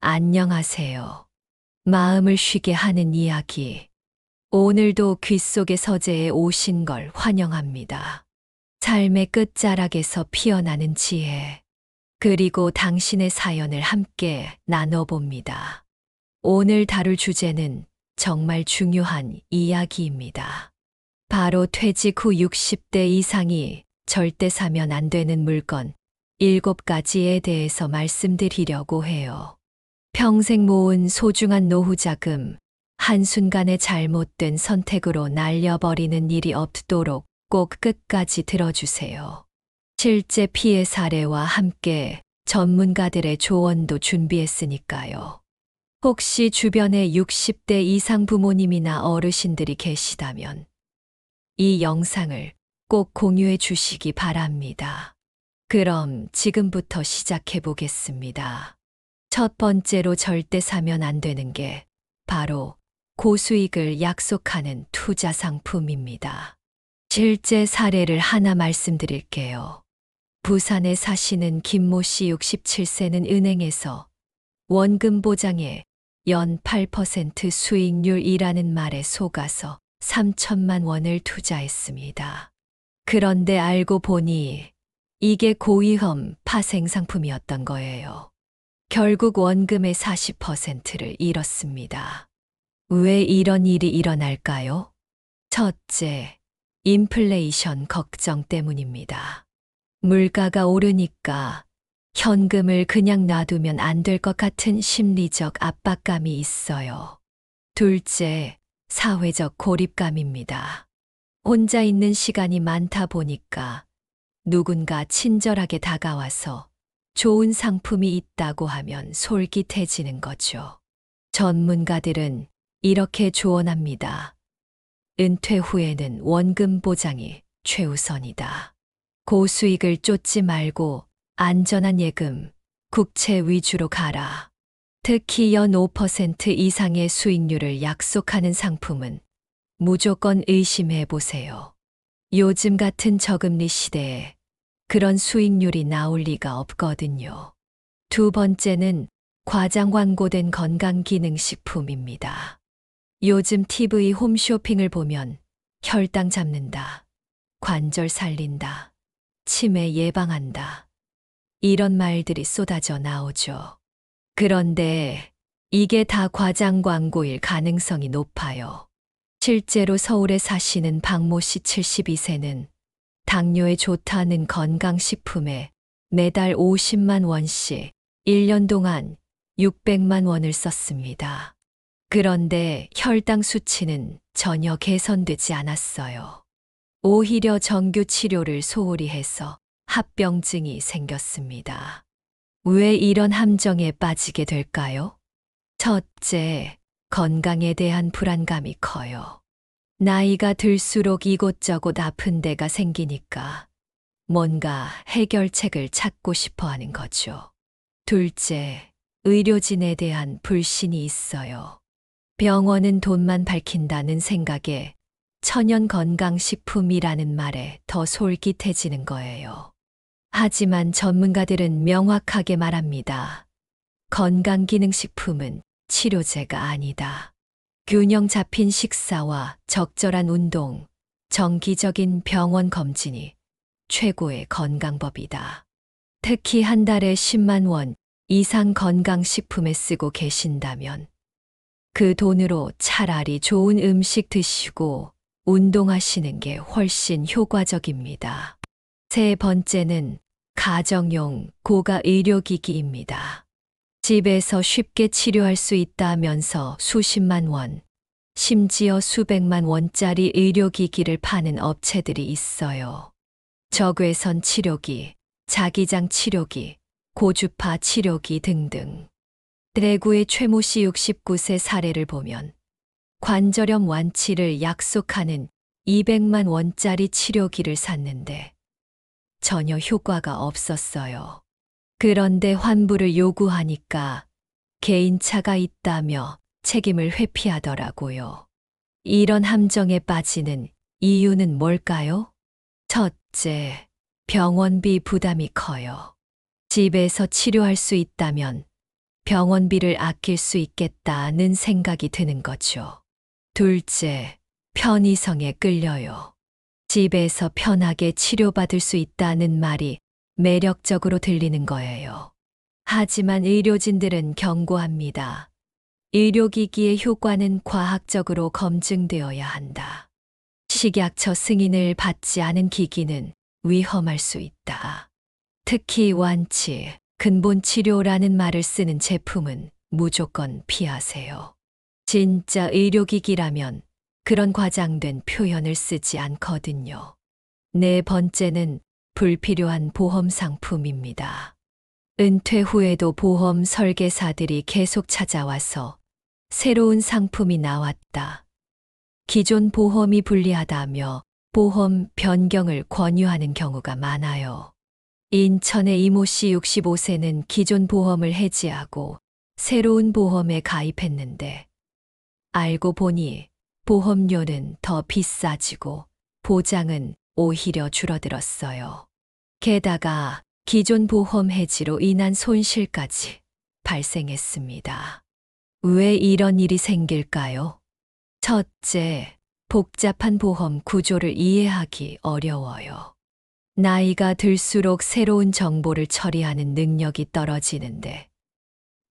안녕하세요. 마음을 쉬게 하는 이야기. 오늘도 귀 속의 서재에 오신 걸 환영합니다. 삶의 끝자락에서 피어나는 지혜. 그리고 당신의 사연을 함께 나눠봅니다. 오늘 다룰 주제는 정말 중요한 이야기입니다. 바로 퇴직 후 60대 이상이 절대 사면 안 되는 물건 7가지에 대해서 말씀드리려고 해요. 평생 모은 소중한 노후 자금, 한순간의 잘못된 선택으로 날려버리는 일이 없도록 꼭 끝까지 들어주세요. 실제 피해 사례와 함께 전문가들의 조언도 준비했으니까요. 혹시 주변에 60대 이상 부모님이나 어르신들이 계시다면 이 영상을 꼭 공유해 주시기 바랍니다. 그럼 지금부터 시작해 보겠습니다. 첫 번째로 절대 사면 안 되는 게 바로 고수익을 약속하는 투자 상품입니다. 실제 사례를 하나 말씀드릴게요. 부산에 사시는 김모 씨 67세는 은행에서 원금 보장에 연 8% 수익률이라는 말에 속아서 3천만 원을 투자했습니다. 그런데 알고 보니 이게 고위험 파생 상품이었던 거예요. 결국 원금의 40%를 잃었습니다. 왜 이런 일이 일어날까요? 첫째, 인플레이션 걱정 때문입니다. 물가가 오르니까 현금을 그냥 놔두면 안 될 것 같은 심리적 압박감이 있어요. 둘째, 사회적 고립감입니다. 혼자 있는 시간이 많다 보니까 누군가 친절하게 다가와서 좋은 상품이 있다고 하면 솔깃해지는 거죠. 전문가들은 이렇게 조언합니다. 은퇴 후에는 원금 보장이 최우선이다. 고수익을 쫓지 말고 안전한 예금, 국채 위주로 가라. 특히 연 5% 이상의 수익률을 약속하는 상품은 무조건 의심해 보세요. 요즘 같은 저금리 시대에 그런 수익률이 나올 리가 없거든요. 두 번째는 과장 광고된 건강기능식품입니다. 요즘 TV 홈쇼핑을 보면 혈당 잡는다, 관절 살린다, 치매 예방한다. 이런 말들이 쏟아져 나오죠. 그런데 이게 다 과장 광고일 가능성이 높아요. 실제로 서울에 사시는 박모 씨 72세는 당뇨에 좋다는 건강식품에 매달 50만 원씩 1년 동안 600만 원을 썼습니다. 그런데 혈당 수치는 전혀 개선되지 않았어요. 오히려 정규 치료를 소홀히 해서 합병증이 생겼습니다. 왜 이런 함정에 빠지게 될까요? 첫째, 건강에 대한 불안감이 커요. 나이가 들수록 이곳저곳 아픈 데가 생기니까 뭔가 해결책을 찾고 싶어 하는 거죠. 둘째, 의료진에 대한 불신이 있어요. 병원은 돈만 밝힌다는 생각에 천연 건강식품이라는 말에 더 솔깃해지는 거예요. 하지만 전문가들은 명확하게 말합니다. 건강기능식품은 치료제가 아니다. 균형 잡힌 식사와 적절한 운동, 정기적인 병원 검진이 최고의 건강법이다. 특히 한 달에 10만 원 이상 건강식품에 쓰고 계신다면 그 돈으로 차라리 좋은 음식 드시고 운동하시는 게 훨씬 효과적입니다. 세 번째는 가정용 고가 의료기기입니다. 집에서 쉽게 치료할 수 있다면서 수십만 원, 심지어 수백만 원짜리 의료기기를 파는 업체들이 있어요. 적외선 치료기, 자기장 치료기, 고주파 치료기 등등. 대구의 최모 씨 69세 사례를 보면 관절염 완치를 약속하는 200만 원짜리 치료기를 샀는데 전혀 효과가 없었어요. 그런데 환불을 요구하니까 개인차가 있다며 책임을 회피하더라고요. 이런 함정에 빠지는 이유는 뭘까요? 첫째, 병원비 부담이 커요. 집에서 치료할 수 있다면 병원비를 아낄 수 있겠다는 생각이 드는 거죠. 둘째, 편의성에 끌려요. 집에서 편하게 치료받을 수 있다는 말이 매력적으로 들리는 거예요. 하지만 의료진들은 경고합니다. 의료기기의 효과는 과학적으로 검증되어야 한다. 식약처 승인을 받지 않은 기기는 위험할 수 있다. 특히 완치, 근본 치료라는 말을 쓰는 제품은 무조건 피하세요. 진짜 의료기기라면 그런 과장된 표현을 쓰지 않거든요. 네 번째는 불필요한 보험 상품입니다. 은퇴 후에도 보험 설계사들이 계속 찾아와서 새로운 상품이 나왔다. 기존 보험이 불리하다며 보험 변경을 권유하는 경우가 많아요. 인천의 이모 씨 65세는 기존 보험을 해지하고 새로운 보험에 가입했는데 알고 보니 보험료는 더 비싸지고 보장은 오히려 줄어들었어요. 게다가 기존 보험 해지로 인한 손실까지 발생했습니다. 왜 이런 일이 생길까요? 첫째, 복잡한 보험 구조를 이해하기 어려워요. 나이가 들수록 새로운 정보를 처리하는 능력이 떨어지는데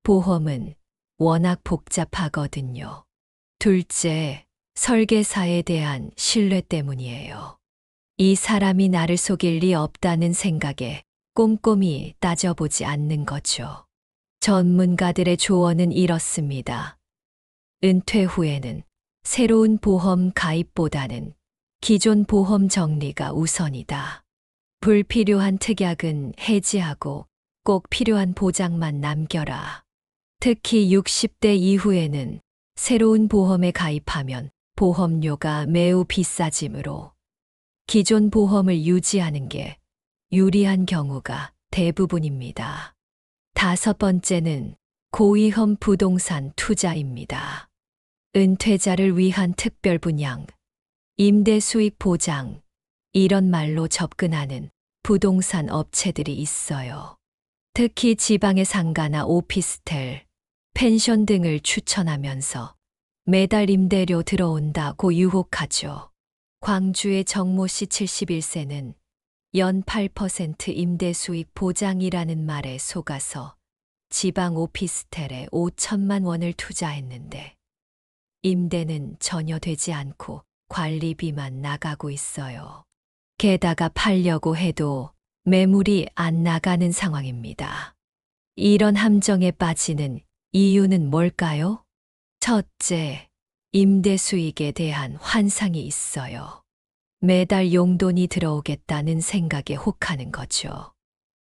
보험은 워낙 복잡하거든요. 둘째, 설계사에 대한 신뢰 때문이에요. 이 사람이 나를 속일 리 없다는 생각에 꼼꼼히 따져보지 않는 거죠. 전문가들의 조언은 이렇습니다. 은퇴 후에는 새로운 보험 가입보다는 기존 보험 정리가 우선이다. 불필요한 특약은 해지하고 꼭 필요한 보장만 남겨라. 특히 60대 이후에는 새로운 보험에 가입하면 보험료가 매우 비싸지므로 기존 보험을 유지하는 게 유리한 경우가 대부분입니다. 다섯 번째는 고위험 부동산 투자입니다. 은퇴자를 위한 특별 분양, 임대 수익 보장, 이런 말로 접근하는 부동산 업체들이 있어요. 특히 지방의 상가나 오피스텔, 펜션 등을 추천하면서 매달 임대료 들어온다고 유혹하죠. 광주의 정모 씨 71세는 연 8% 임대 수익 보장이라는 말에 속아서 지방 오피스텔에 5천만 원을 투자했는데 임대는 전혀 되지 않고 관리비만 나가고 있어요. 게다가 팔려고 해도 매물이 안 나가는 상황입니다. 이런 함정에 빠지는 이유는 뭘까요? 첫째, 임대 수익에 대한 환상이 있어요. 매달 용돈이 들어오겠다는 생각에 혹하는 거죠.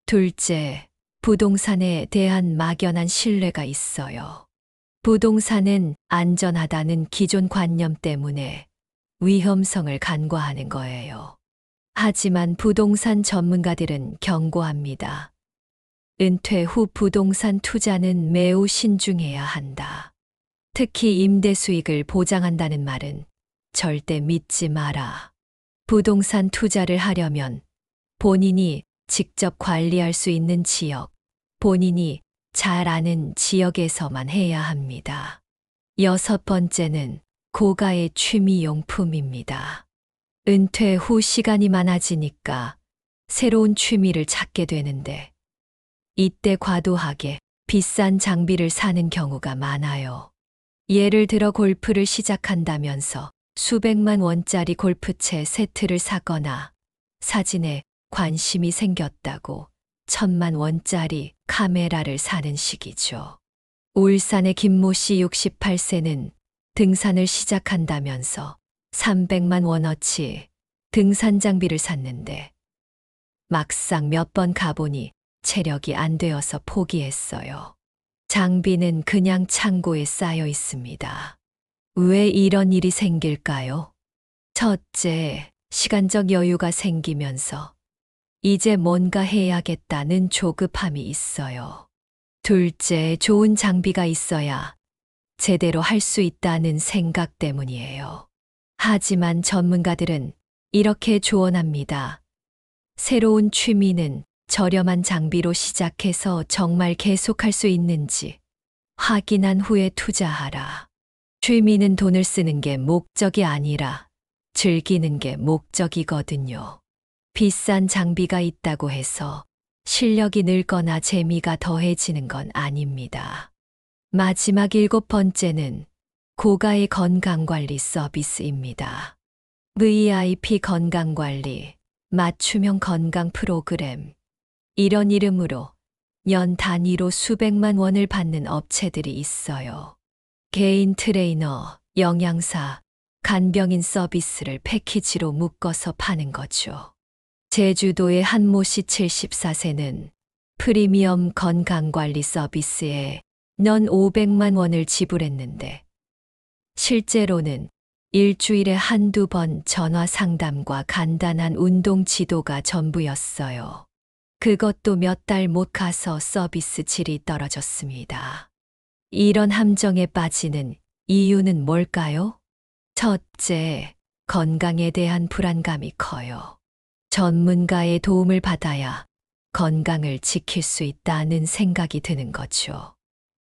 둘째, 부동산에 대한 막연한 신뢰가 있어요. 부동산은 안전하다는 기존 관념 때문에 위험성을 간과하는 거예요. 하지만 부동산 전문가들은 경고합니다. 은퇴 후 부동산 투자는 매우 신중해야 한다. 특히 임대 수익을 보장한다는 말은 절대 믿지 마라. 부동산 투자를 하려면 본인이 직접 관리할 수 있는 지역, 본인이 잘 아는 지역에서만 해야 합니다. 여섯 번째는 고가의 취미용품입니다. 은퇴 후 시간이 많아지니까 새로운 취미를 찾게 되는데 이때 과도하게 비싼 장비를 사는 경우가 많아요. 예를 들어 골프를 시작한다면서 수백만 원짜리 골프채 세트를 사거나 사진에 관심이 생겼다고 1,000만 원짜리 카메라를 사는 식이죠. 울산의 김모 씨 68세는 등산을 시작한다면서 300만 원어치 등산 장비를 샀는데 막상 몇 번 가보니 체력이 안 되어서 포기했어요. 장비는 그냥 창고에 쌓여 있습니다. 왜 이런 일이 생길까요? 첫째, 시간적 여유가 생기면서 이제 뭔가 해야겠다는 조급함이 있어요. 둘째, 좋은 장비가 있어야 제대로 할 수 있다는 생각 때문이에요. 하지만 전문가들은 이렇게 조언합니다. 새로운 취미는 저렴한 장비로 시작해서 정말 계속할 수 있는지 확인한 후에 투자하라. 취미는 돈을 쓰는 게 목적이 아니라 즐기는 게 목적이거든요. 비싼 장비가 있다고 해서 실력이 늘거나 재미가 더해지는 건 아닙니다. 마지막 7번째는 고가의 건강관리 서비스입니다. VIP 건강관리, 맞춤형 건강 프로그램. 이런 이름으로 연 단위로 수백만 원을 받는 업체들이 있어요. 개인 트레이너, 영양사, 간병인 서비스를 패키지로 묶어서 파는 거죠. 제주도의 한모 씨 74세는 프리미엄 건강관리 서비스에 연 500만 원을 지불했는데 실제로는 일주일에 한두 번 전화 상담과 간단한 운동 지도가 전부였어요. 그것도 몇 달 못 가서 서비스 질이 떨어졌습니다. 이런 함정에 빠지는 이유는 뭘까요? 첫째, 건강에 대한 불안감이 커요. 전문가의 도움을 받아야 건강을 지킬 수 있다는 생각이 드는 거죠.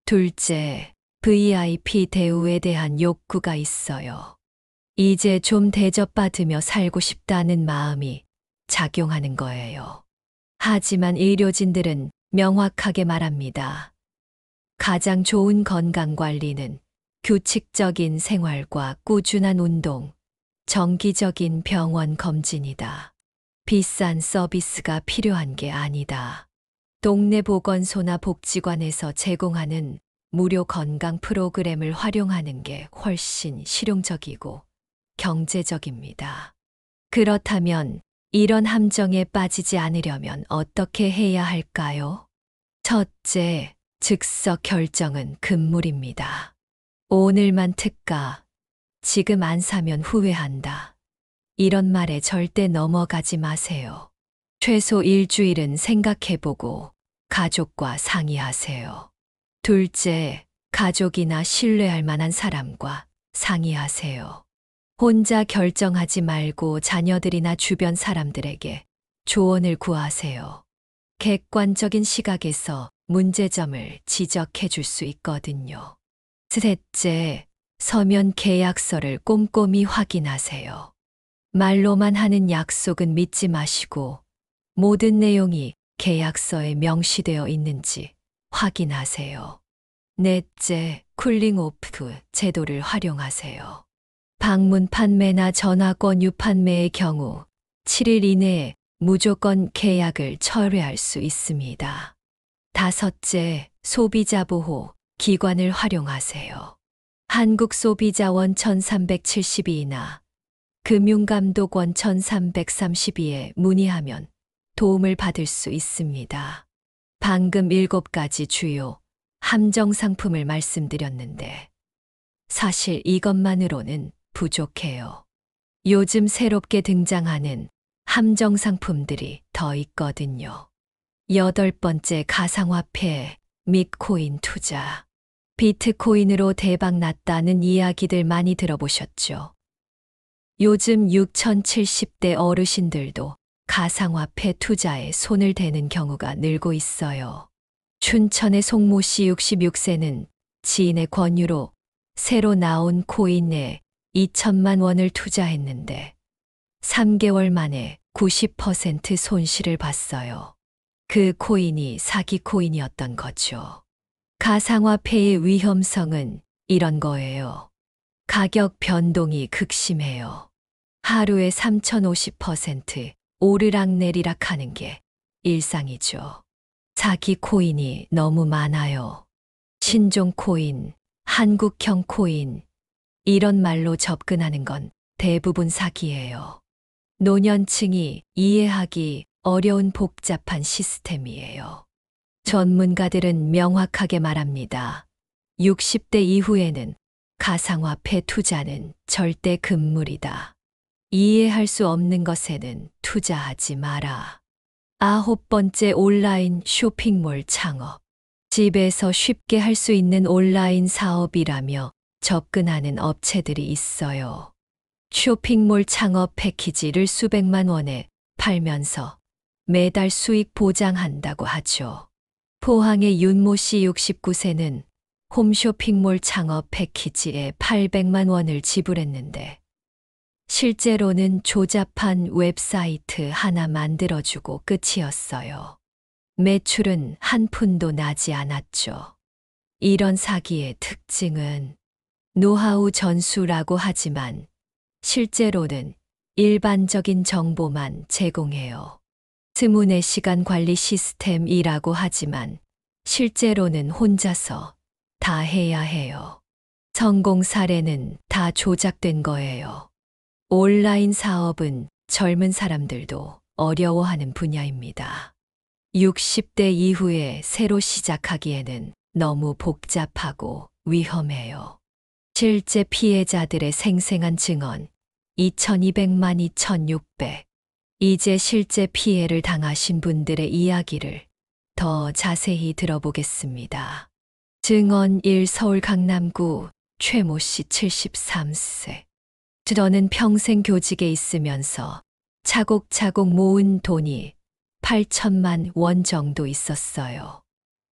둘째, VIP 대우에 대한 욕구가 있어요. 이제 좀 대접받으며 살고 싶다는 마음이 작용하는 거예요. 하지만 의료진들은 명확하게 말합니다. 가장 좋은 건강 관리는 규칙적인 생활과 꾸준한 운동, 정기적인 병원 검진이다. 비싼 서비스가 필요한 게 아니다. 동네 보건소나 복지관에서 제공하는 무료 건강 프로그램을 활용하는 게 훨씬 실용적이고 경제적입니다. 그렇다면 이런 함정에 빠지지 않으려면 어떻게 해야 할까요? 첫째, 즉석 결정은 금물입니다. 오늘만 특가, 지금 안 사면 후회한다. 이런 말에 절대 넘어가지 마세요. 최소 일주일은 생각해보고 가족과 상의하세요. 둘째, 가족이나 신뢰할 만한 사람과 상의하세요. 혼자 결정하지 말고 자녀들이나 주변 사람들에게 조언을 구하세요. 객관적인 시각에서 문제점을 지적해 줄 수 있거든요. 셋째, 서면 계약서를 꼼꼼히 확인하세요. 말로만 하는 약속은 믿지 마시고 모든 내용이 계약서에 명시되어 있는지 확인하세요. 넷째, 쿨링오프 제도를 활용하세요. 방문 판매나 전화권 유판매의 경우 7일 이내에 무조건 계약을 철회할 수 있습니다. 다섯째, 소비자 보호 기관을 활용하세요. 한국소비자원 1372나 금융감독원 1332에 문의하면 도움을 받을 수 있습니다. 방금 7가지 주요 함정 상품을 말씀드렸는데 사실 이것만으로는 부족해요. 요즘 새롭게 등장하는 함정 상품들이 더 있거든요. 8번째, 가상화폐 및 코인 투자. 비트코인으로 대박 났다는 이야기들 많이 들어보셨죠? 요즘 6070대 어르신들도 가상화폐 투자에 손을 대는 경우가 늘고 있어요. 춘천의 송모 씨 66세는 지인의 권유로 새로 나온 코인에 2천만 원을 투자했는데 3개월 만에 90% 손실을 봤어요. 그 코인이 사기 코인이었던 거죠. 가상화폐의 위험성은 이런 거예요. 가격 변동이 극심해요. 하루에 3050% 오르락내리락 하는 게 일상이죠. 사기 코인이 너무 많아요. 신종 코인, 한국형 코인, 이런 말로 접근하는 건 대부분 사기예요. 노년층이 이해하기 어려운 복잡한 시스템이에요. 전문가들은 명확하게 말합니다. 60대 이후에는 가상화폐 투자는 절대 금물이다. 이해할 수 없는 것에는 투자하지 마라. 9번째, 온라인 쇼핑몰 창업. 집에서 쉽게 할 수 있는 온라인 사업이라며 접근하는 업체들이 있어요. 쇼핑몰 창업 패키지를 수백만 원에 팔면서 매달 수익 보장한다고 하죠. 포항의 윤모 씨 69세는 홈쇼핑몰 창업 패키지에 800만 원을 지불했는데 실제로는 조잡한 웹사이트 하나 만들어주고 끝이었어요. 매출은 한 푼도 나지 않았죠. 이런 사기의 특징은 노하우 전수라고 하지만 실제로는 일반적인 정보만 제공해요. 스문의 시간 관리 시스템이라고 하지만 실제로는 혼자서 다 해야 해요. 성공 사례는 다 조작된 거예요. 온라인 사업은 젊은 사람들도 어려워하는 분야입니다. 60대 이후에 새로 시작하기에는 너무 복잡하고 위험해요. 실제 피해자들의 생생한 증언 2200만 2600. 이제 실제 피해를 당하신 분들의 이야기를 더 자세히 들어보겠습니다. 증언 1 서울 강남구 최모 씨 73세. 저는 평생 교직에 있으면서 차곡차곡 모은 돈이 8천만 원 정도 있었어요.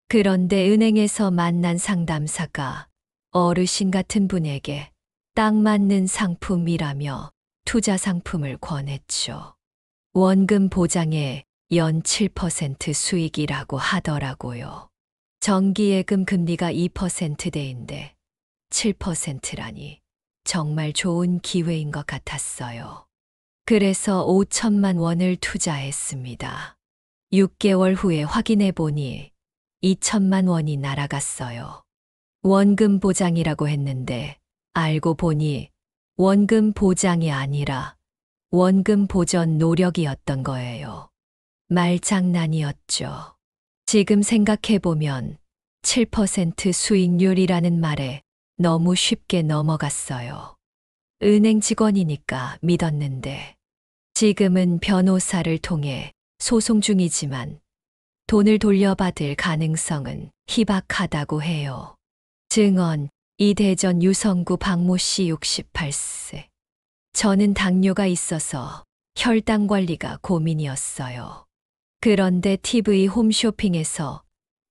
그런데 은행에서 만난 상담사가 어르신 같은 분에게 딱 맞는 상품이라며 투자 상품을 권했죠. 원금 보장에 연 7% 수익이라고 하더라고요. 정기예금 금리가 2%대인데 7%라니 정말 좋은 기회인 것 같았어요. 그래서 5천만 원을 투자했습니다. 6개월 후에 확인해 보니 2천만 원이 날아갔어요. 원금 보장이라고 했는데 알고 보니 원금 보장이 아니라 원금 보전 노력이었던 거예요. 말장난이었죠. 지금 생각해보면 7% 수익률이라는 말에 너무 쉽게 넘어갔어요. 은행 직원이니까 믿었는데 지금은 변호사를 통해 소송 중이지만 돈을 돌려받을 가능성은 희박하다고 해요. 증언 이대전 유성구 박모 씨 68세. 저는 당뇨가 있어서 혈당 관리가 고민이었어요. 그런데 TV 홈쇼핑에서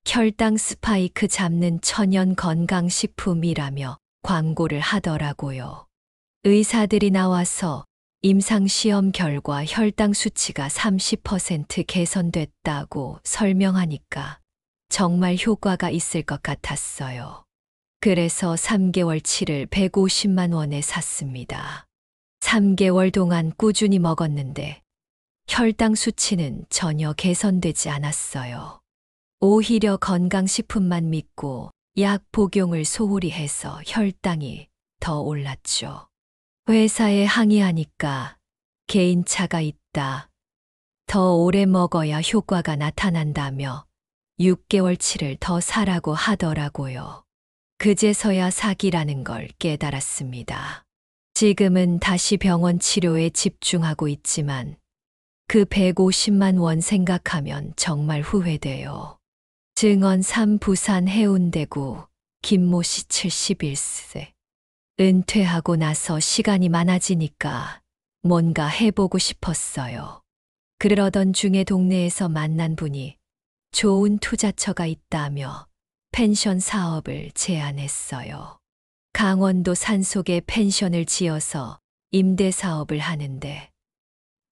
혈당 스파이크 잡는 천연 건강식품이라며 광고를 하더라고요. 의사들이 나와서 임상시험 결과 혈당 수치가 30% 개선됐다고 설명하니까 정말 효과가 있을 것 같았어요. 그래서 3개월치를 150만 원에 샀습니다. 3개월 동안 꾸준히 먹었는데 혈당 수치는 전혀 개선되지 않았어요. 오히려 건강식품만 믿고 약 복용을 소홀히 해서 혈당이 더 올랐죠. 회사에 항의하니까 개인차가 있다. 더 오래 먹어야 효과가 나타난다며 6개월치를 더 사라고 하더라고요. 그제서야 사기라는 걸 깨달았습니다. 지금은 다시 병원 치료에 집중하고 있지만 그 150만 원 생각하면 정말 후회돼요. 증언 3 부산 해운대구 김모 씨 71세. 은퇴하고 나서 시간이 많아지니까 뭔가 해보고 싶었어요. 그러던 중에 동네에서 만난 분이 좋은 투자처가 있다며 펜션 사업을 제안했어요. 강원도 산속에 펜션을 지어서 임대 사업을 하는데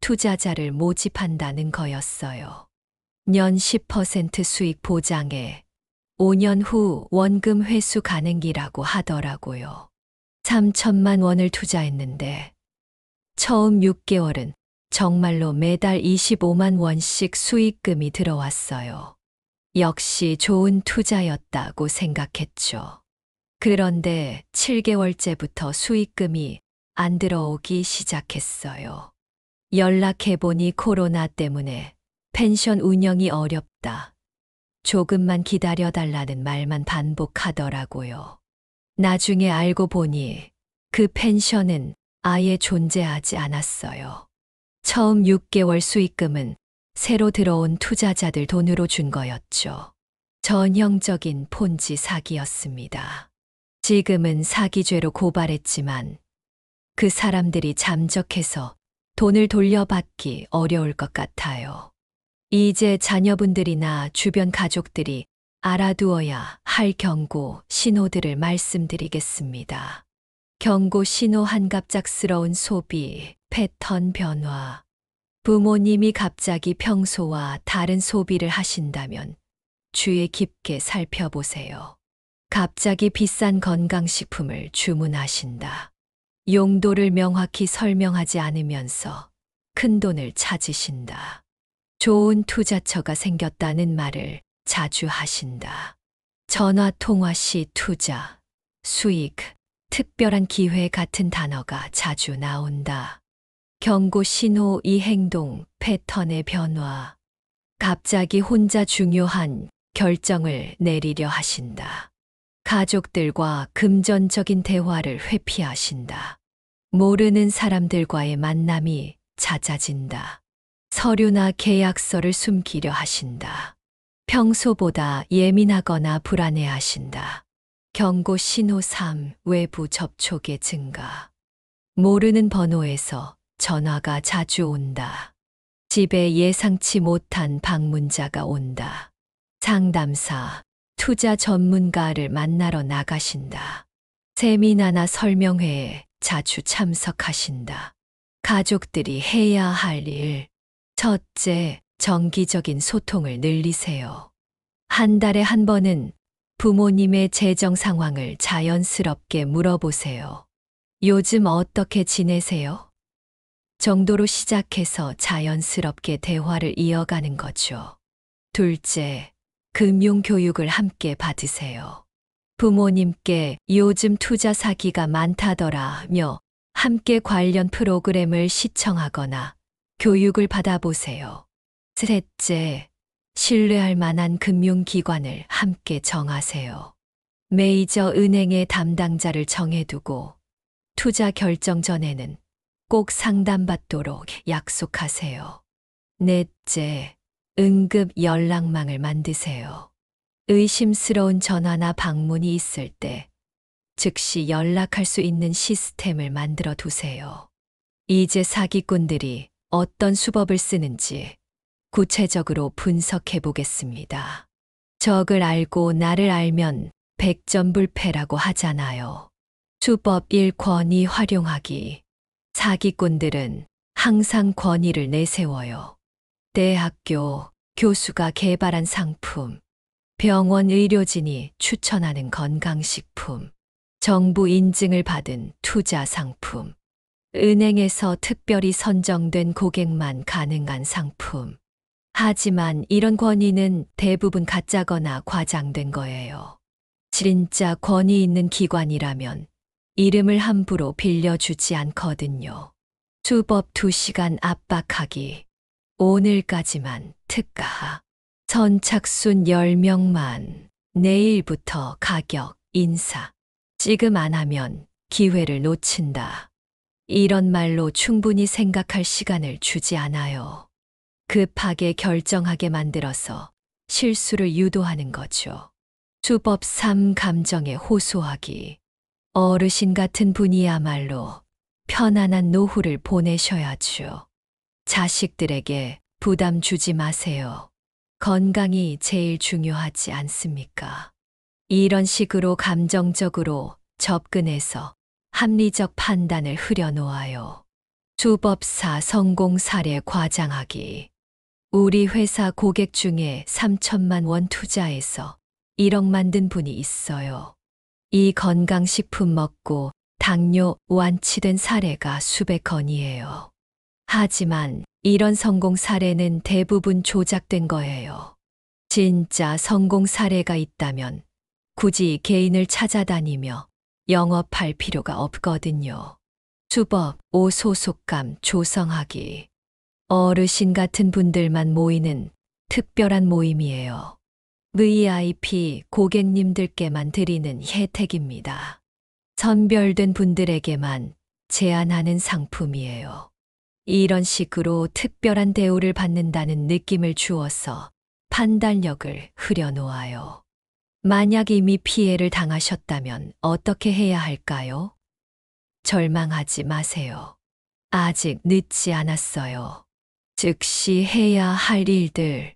투자자를 모집한다는 거였어요. 년 10% 수익 보장에 5년 후 원금 회수 가능이라고 하더라고요. 3천만 원을 투자했는데 처음 6개월은 정말로 매달 25만 원씩 수익금이 들어왔어요. 역시 좋은 투자였다고 생각했죠. 그런데 7개월째부터 수익금이 안 들어오기 시작했어요. 연락해보니 코로나 때문에 펜션 운영이 어렵다. 조금만 기다려달라는 말만 반복하더라고요. 나중에 알고 보니 그 펜션은 아예 존재하지 않았어요. 처음 6개월 수익금은 새로 들어온 투자자들 돈으로 준 거였죠. 전형적인 폰지 사기였습니다. 지금은 사기죄로 고발했지만 그 사람들이 잠적해서 돈을 돌려받기 어려울 것 같아요. 이제 자녀분들이나 주변 가족들이 알아두어야 할 경고 신호들을 말씀드리겠습니다. 경고 신호 한 갑작스러운 소비, 패턴 변화. 부모님이 갑자기 평소와 다른 소비를 하신다면 주의 깊게 살펴보세요. 갑자기 비싼 건강식품을 주문하신다. 용도를 명확히 설명하지 않으면서 큰돈을 찾으신다. 좋은 투자처가 생겼다는 말을 자주 하신다. 전화 통화 시 투자, 수익, 특별한 기회 같은 단어가 자주 나온다. 경고 신호 이 행동, 패턴의 변화. 갑자기 혼자 중요한 결정을 내리려 하신다. 가족들과 금전적인 대화를 회피하신다. 모르는 사람들과의 만남이 잦아진다. 서류나 계약서를 숨기려 하신다. 평소보다 예민하거나 불안해하신다. 경고 신호 3. 외부 접촉의 증가. 모르는 번호에서 전화가 자주 온다. 집에 예상치 못한 방문자가 온다. 상담사, 투자 전문가를 만나러 나가신다. 세미나나 설명회에 자주 참석하신다. 가족들이 해야 할 일. 첫째, 정기적인 소통을 늘리세요. 한 달에 한 번은 부모님의 재정 상황을 자연스럽게 물어보세요. 요즘 어떻게 지내세요? 정도로 시작해서 자연스럽게 대화를 이어가는 거죠. 둘째, 금융 교육을 함께 받으세요. 부모님께 요즘 투자 사기가 많다더라며 함께 관련 프로그램을 시청하거나 교육을 받아보세요. 셋째, 신뢰할 만한 금융기관을 함께 정하세요. 메이저 은행의 담당자를 정해두고 투자 결정 전에는 꼭 상담받도록 약속하세요. 넷째, 응급 연락망을 만드세요. 의심스러운 전화나 방문이 있을 때 즉시 연락할 수 있는 시스템을 만들어 두세요. 이제 사기꾼들이 어떤 수법을 쓰는지 구체적으로 분석해 보겠습니다. 적을 알고 나를 알면 백전불패라고 하잖아요. 수법 1. 권위 활용하기. 사기꾼들은 항상 권위를 내세워요. 대학교, 교수가 개발한 상품, 병원 의료진이 추천하는 건강식품, 정부 인증을 받은 투자 상품, 은행에서 특별히 선정된 고객만 가능한 상품. 하지만 이런 권위는 대부분 가짜거나 과장된 거예요. 진짜 권위 있는 기관이라면 이름을 함부로 빌려주지 않거든요. 수법 2시간 압박하기. 오늘까지만 특가. 선착순 10명만. 내일부터 가격 인사. 지금 안 하면 기회를 놓친다. 이런 말로 충분히 생각할 시간을 주지 않아요. 급하게 결정하게 만들어서 실수를 유도하는 거죠. 수법 3. 감정에 호소하기. 어르신 같은 분이야말로 편안한 노후를 보내셔야죠. 자식들에게 부담 주지 마세요. 건강이 제일 중요하지 않습니까? 이런 식으로 감정적으로 접근해서 합리적 판단을 흐려놓아요. 수법 4. 성공 사례 과장하기. 우리 회사 고객 중에 3천만 원 투자해서 1억 만든 분이 있어요. 이 건강식품 먹고 당뇨 완치된 사례가 수백 건이에요. 하지만 이런 성공 사례는 대부분 조작된 거예요. 진짜 성공 사례가 있다면 굳이 개인을 찾아다니며 영업할 필요가 없거든요. 수법 5. 소속감 조성하기. 어르신 같은 분들만 모이는 특별한 모임이에요. VIP 고객님들께만 드리는 혜택입니다. 선별된 분들에게만 제안하는 상품이에요. 이런 식으로 특별한 대우를 받는다는 느낌을 주어서 판단력을 흐려놓아요. 만약 이미 피해를 당하셨다면 어떻게 해야 할까요? 절망하지 마세요. 아직 늦지 않았어요. 즉시 해야 할 일들.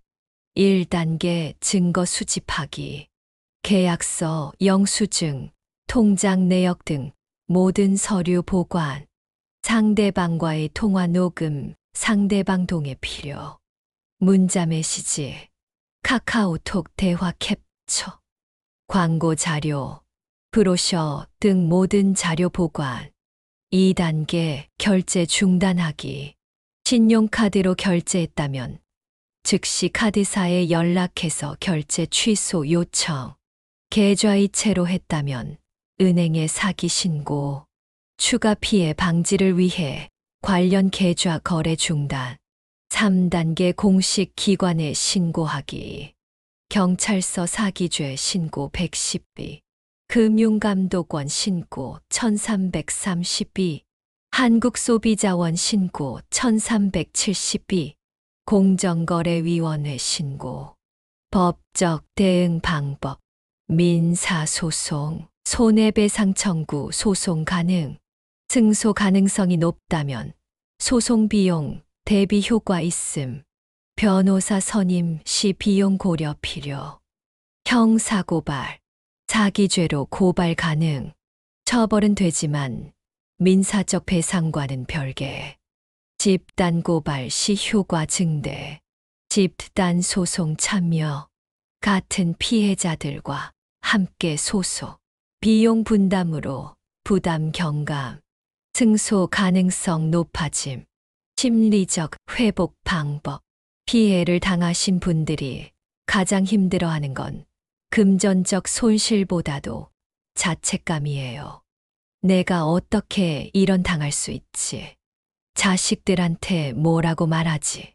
1단계 증거 수집하기. 계약서, 영수증, 통장 내역 등 모든 서류 보관. 상대방과의 통화 녹음, 상대방 동의 필요. 문자 메시지, 카카오톡 대화 캡처. 광고 자료, 브로셔 등 모든 자료 보관. 2단계 결제 중단하기. 신용카드로 결제했다면 즉시 카드사에 연락해서 결제 취소 요청. 계좌이체로 했다면 은행에 사기 신고. 추가 피해 방지를 위해 관련 계좌 거래 중단. 3단계 공식 기관에 신고하기. 경찰서 사기죄 신고 110비. 금융감독원 신고 1330비. 한국소비자원 신고 1370비. 공정거래위원회 신고. 법적 대응 방법. 민사소송, 손해배상 청구 소송 가능. 승소 가능성이 높다면 소송 비용 대비 효과 있음. 변호사 선임 시 비용 고려 필요. 형사고발, 사기죄로 고발 가능. 처벌은 되지만 민사적 배상과는 별개. 집단 고발 시 효과 증대. 집단 소송 참여. 같은 피해자들과 함께 소송. 비용 분담으로 부담 경감. 승소 가능성 높아짐. 심리적 회복 방법. 피해를 당하신 분들이 가장 힘들어하는 건 금전적 손실보다도 자책감이에요. 내가 어떻게 이런 당할 수 있지? 자식들한테 뭐라고 말하지?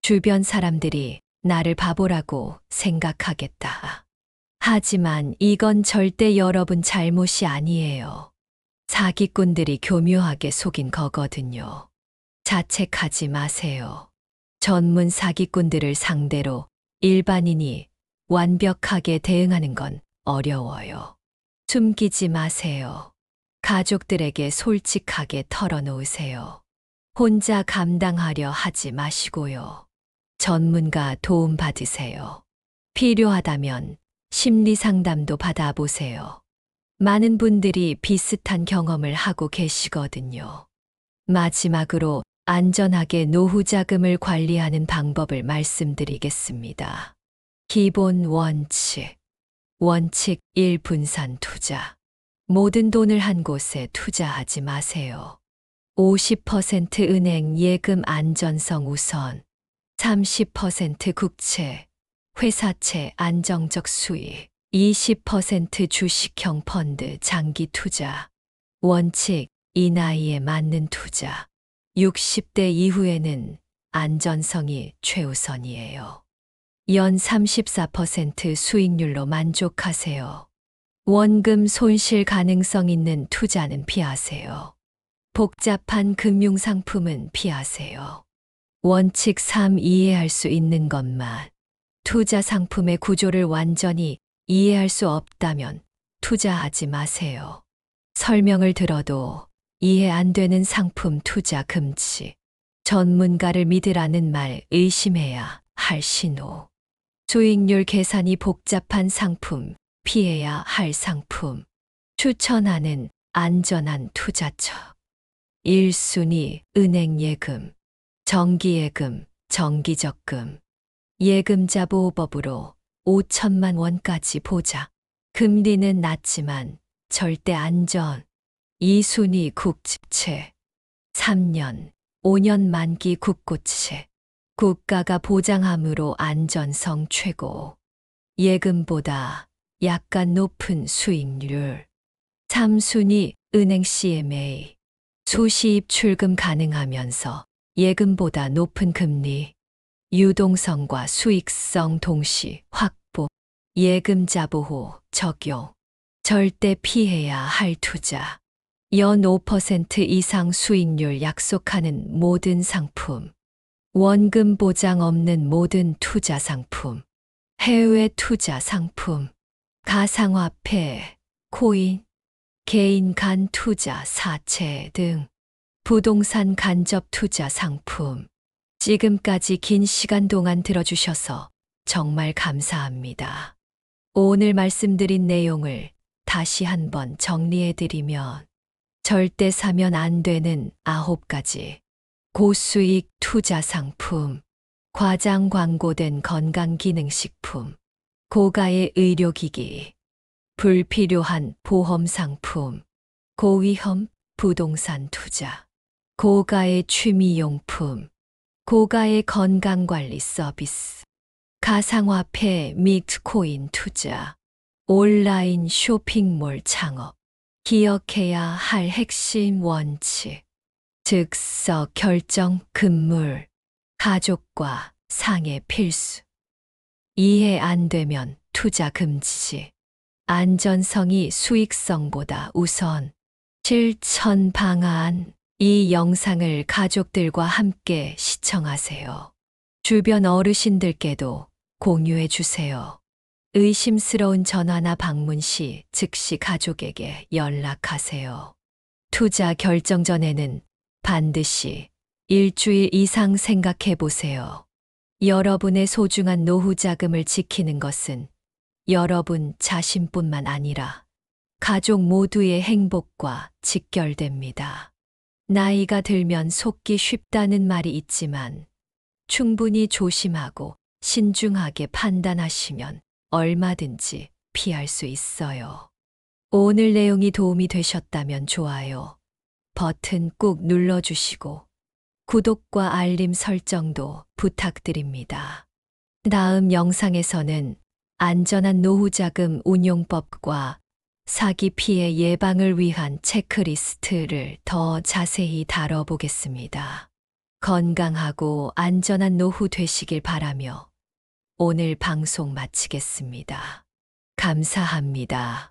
주변 사람들이 나를 바보라고 생각하겠다. 하지만 이건 절대 여러분 잘못이 아니에요. 사기꾼들이 교묘하게 속인 거거든요. 자책하지 마세요. 전문 사기꾼들을 상대로 일반인이 완벽하게 대응하는 건 어려워요. 숨기지 마세요. 가족들에게 솔직하게 털어놓으세요. 혼자 감당하려 하지 마시고요. 전문가 도움 받으세요. 필요하다면 심리 상담도 받아보세요. 많은 분들이 비슷한 경험을 하고 계시거든요. 마지막으로 안전하게 노후 자금을 관리하는 방법을 말씀드리겠습니다. 기본 원칙. 원칙 1. 분산 투자. 모든 돈을 한 곳에 투자하지 마세요. 50% 은행 예금 안전성 우선. 30% 국채, 회사채 안정적 수익. 20% 주식형 펀드 장기 투자. 원칙 이 나이에 맞는 투자. 60대 이후에는 안전성이 최우선이에요. 연 34% 수익률로 만족하세요. 원금 손실 가능성 있는 투자는 피하세요. 복잡한 금융상품은 피하세요. 원칙 3. 이해할 수 있는 것만. 투자 상품의 구조를 완전히 이해할 수 없다면 투자하지 마세요. 설명을 들어도 이해 안 되는 상품 투자 금지. 전문가를 믿으라는 말 의심해야 할 신호. 수익률 계산이 복잡한 상품 피해야 할 상품. 추천하는 안전한 투자처. 1순위 은행 예금, 정기예금, 정기적금. 예금자 보호법으로 5천만 원까지 보장. 금리는 낮지만 절대 안전. 2순위 국채. 3년, 5년 만기 국고채. 국가가 보장함으로 안전성 최고. 예금보다 약간 높은 수익률. 3순위 은행 CMA. 수시입 출금 가능하면서 예금보다 높은 금리. 유동성과 수익성 동시 확보. 예금자 보호 적용. 절대 피해야 할 투자. 연 5% 이상 수익률 약속하는 모든 상품. 원금 보장 없는 모든 투자 상품. 해외 투자 상품. 가상화폐, 코인, 개인 간 투자 사채 등 부동산 간접 투자 상품. 지금까지 긴 시간 동안 들어주셔서 정말 감사합니다. 오늘 말씀드린 내용을 다시 한번 정리해드리면 절대 사면 안 되는 9가지 고수익 투자 상품, 과장 광고된 건강기능식품, 고가의 의료기기, 불필요한 보험 상품, 고위험 부동산 투자, 고가의 취미용품, 고가의 건강관리 서비스, 가상화폐 믹스코인 투자, 온라인 쇼핑몰 창업, 기억해야 할 핵심 원칙, 즉석 결정 금물, 가족과 상해 필수, 이해 안 되면 투자 금지, 안전성이 수익성보다 우선, 실천 방안. 이 영상을 가족들과 함께 시청하세요. 주변 어르신들께도 공유해 주세요. 의심스러운 전화나 방문 시 즉시 가족에게 연락하세요. 투자 결정 전에는 반드시 일주일 이상 생각해 보세요. 여러분의 소중한 노후 자금을 지키는 것은 여러분 자신뿐만 아니라 가족 모두의 행복과 직결됩니다. 나이가 들면 속기 쉽다는 말이 있지만 충분히 조심하고 신중하게 판단하시면 얼마든지 피할 수 있어요. 오늘 내용이 도움이 되셨다면 좋아요 버튼 꾹 눌러주시고 구독과 알림 설정도 부탁드립니다. 다음 영상에서는 안전한 노후자금 운용법과 사기 피해 예방을 위한 체크리스트를 더 자세히 다뤄보겠습니다. 건강하고 안전한 노후 되시길 바라며 오늘 방송 마치겠습니다. 감사합니다.